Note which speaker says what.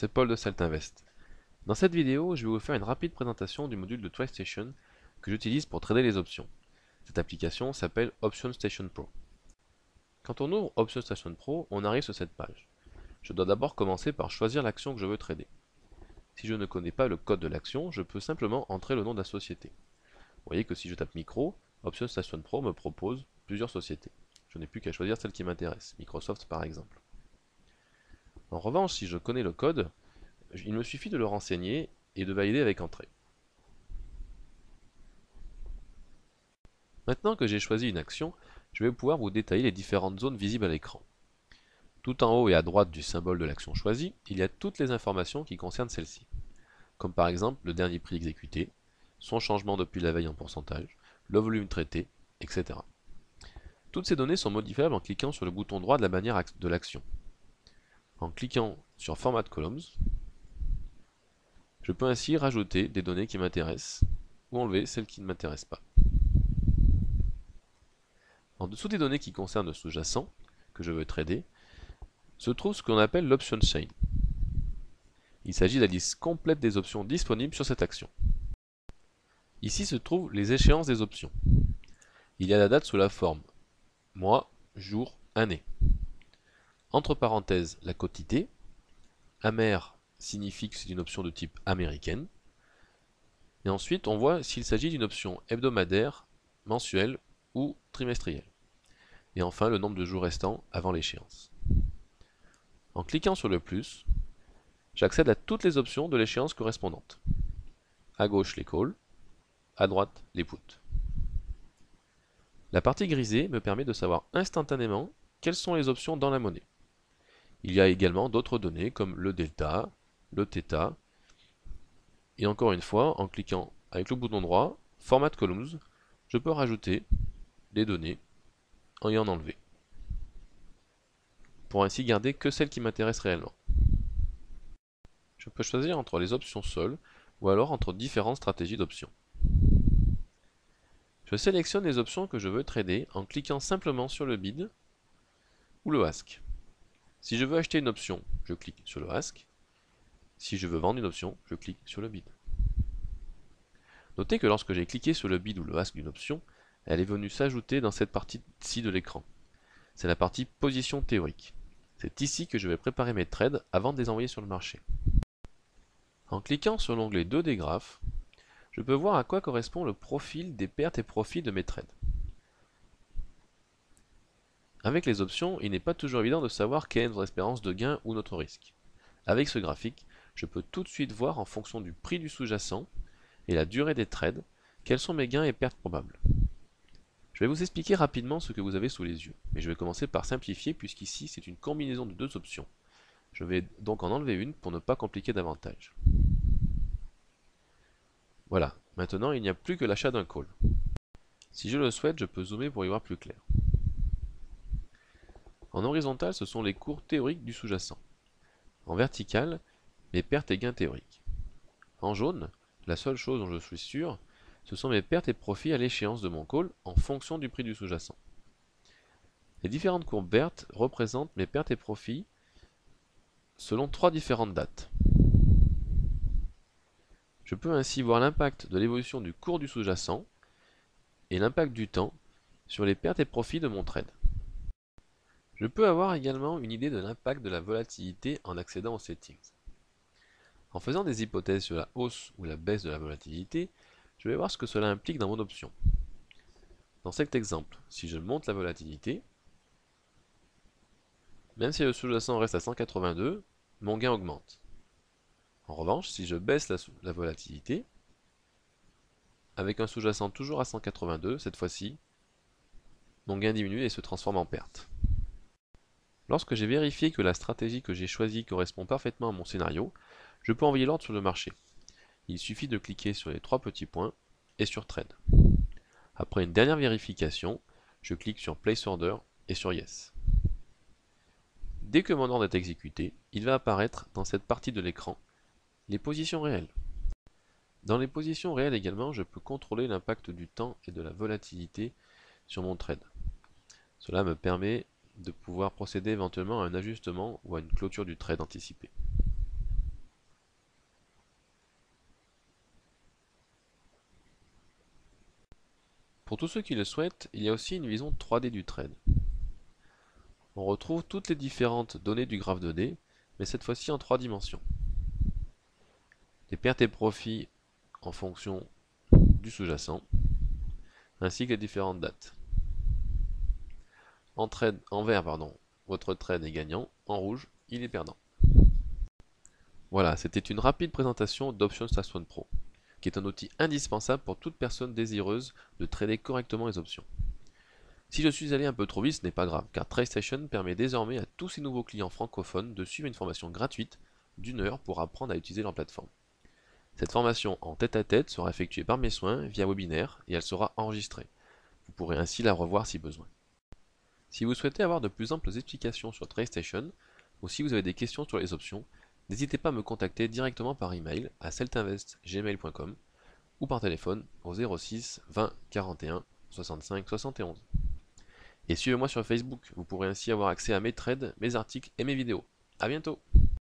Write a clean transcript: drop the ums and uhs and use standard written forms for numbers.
Speaker 1: c'est Paul de Saltinvest. Dans cette vidéo, je vais vous faire une rapide présentation du module de TradeStation que j'utilise pour trader les options. Cette application s'appelle OptionStation Pro. Quand on ouvre OptionStation Pro, on arrive sur cette page. Je dois d'abord commencer par choisir l'action que je veux trader. Si je ne connais pas le code de l'action, je peux simplement entrer le nom de la société. Vous voyez que si je tape Micro, OptionStation Pro me propose plusieurs sociétés. Je n'ai plus qu'à choisir celle qui m'intéresse, Microsoft par exemple. En revanche, si je connais le code, il me suffit de le renseigner et de valider avec entrée. Maintenant que j'ai choisi une action, je vais pouvoir vous détailler les différentes zones visibles à l'écran. Tout en haut et à droite du symbole de l'action choisie, il y a toutes les informations qui concernent celle-ci, comme par exemple le dernier prix exécuté, son changement depuis la veille en pourcentage, le volume traité, etc. Toutes ces données sont modifiables en cliquant sur le bouton droit de la bannière de l'action. En cliquant sur Format Columns, je peux ainsi rajouter des données qui m'intéressent ou enlever celles qui ne m'intéressent pas. En dessous des données qui concernent le sous-jacent que je veux trader, se trouve ce qu'on appelle l'option chain. Il s'agit de la liste complète des options disponibles sur cette action. Ici se trouvent les échéances des options. Il y a la date sous la forme mois, jour, année. Entre parenthèses, la quotité. Amer signifie que c'est une option de type américaine. Et ensuite, on voit s'il s'agit d'une option hebdomadaire, mensuelle ou trimestrielle. Et enfin, le nombre de jours restants avant l'échéance. En cliquant sur le plus, j'accède à toutes les options de l'échéance correspondante. À gauche, les calls, à droite, les puts. La partie grisée me permet de savoir instantanément quelles sont les options dans la monnaie. Il y a également d'autres données comme le delta, le θ, et encore une fois, en cliquant avec le bouton droit, Format Columns, je peux rajouter des données et en enlever, pour ainsi garder que celles qui m'intéressent réellement. Je peux choisir entre les options seules ou alors entre différentes stratégies d'options. Je sélectionne les options que je veux trader en cliquant simplement sur le bid ou le ask. Si je veux acheter une option, je clique sur le ask. Si je veux vendre une option, je clique sur le bid. Notez que lorsque j'ai cliqué sur le bid ou le ask d'une option, elle est venue s'ajouter dans cette partie-ci de l'écran. C'est la partie position théorique. C'est ici que je vais préparer mes trades avant de les envoyer sur le marché. En cliquant sur l'onglet 2 des graphes, je peux voir à quoi correspond le profil des pertes et profits de mes trades. Avec les options, il n'est pas toujours évident de savoir quelle est notre espérance de gain ou notre risque. Avec ce graphique, je peux tout de suite voir en fonction du prix du sous-jacent et la durée des trades, quels sont mes gains et pertes probables. Je vais vous expliquer rapidement ce que vous avez sous les yeux, mais je vais commencer par simplifier puisqu'ici c'est une combinaison de deux options. Je vais donc en enlever une pour ne pas compliquer davantage. Voilà, maintenant il n'y a plus que l'achat d'un call. Si je le souhaite, je peux zoomer pour y voir plus clair. En horizontal, ce sont les cours théoriques du sous-jacent. En vertical, mes pertes et gains théoriques. En jaune, la seule chose dont je suis sûr, ce sont mes pertes et profits à l'échéance de mon call en fonction du prix du sous-jacent. Les différentes courbes vertes représentent mes pertes et profits selon trois différentes dates. Je peux ainsi voir l'impact de l'évolution du cours du sous-jacent et l'impact du temps sur les pertes et profits de mon trade. Je peux avoir également une idée de l'impact de la volatilité en accédant aux settings. En faisant des hypothèses sur la hausse ou la baisse de la volatilité, je vais voir ce que cela implique dans mon option. Dans cet exemple, si je monte la volatilité, même si le sous-jacent reste à 182, mon gain augmente. En revanche, si je baisse la volatilité, avec un sous-jacent toujours à 182, cette fois-ci, mon gain diminue et se transforme en perte. Lorsque j'ai vérifié que la stratégie que j'ai choisie correspond parfaitement à mon scénario, je peux envoyer l'ordre sur le marché. Il suffit de cliquer sur les trois petits points et sur Trade. Après une dernière vérification, je clique sur Place Order et sur Yes. Dès que mon ordre est exécuté, il va apparaître dans cette partie de l'écran les positions réelles. Dans les positions réelles également, je peux contrôler l'impact du temps et de la volatilité sur mon trade. Cela me permet de pouvoir procéder éventuellement à un ajustement ou à une clôture du trade anticipé. Pour tous ceux qui le souhaitent, il y a aussi une vision 3D du trade. On retrouve toutes les différentes données du graphe 2D, mais cette fois-ci en 3 dimensions. Les pertes et profits en fonction du sous-jacent, ainsi que les différentes dates. En vert, votre trade est gagnant, en rouge, il est perdant. Voilà, c'était une rapide présentation d'Options Pro, qui est un outil indispensable pour toute personne désireuse de trader correctement les options. Si je suis allé un peu trop vite, ce n'est pas grave, car TradeStation permet désormais à tous ces nouveaux clients francophones de suivre une formation gratuite d'1 heure pour apprendre à utiliser leur plateforme. Cette formation en tête-à-tête sera effectuée par mes soins via webinaire et elle sera enregistrée. Vous pourrez ainsi la revoir si besoin. Si vous souhaitez avoir de plus amples explications sur TradeStation, ou si vous avez des questions sur les options, n'hésitez pas à me contacter directement par email à celtinvest@gmail.com ou par téléphone au 06 20 41 65 71. Et suivez-moi sur Facebook, vous pourrez ainsi avoir accès à mes trades, mes articles et mes vidéos. A bientôt!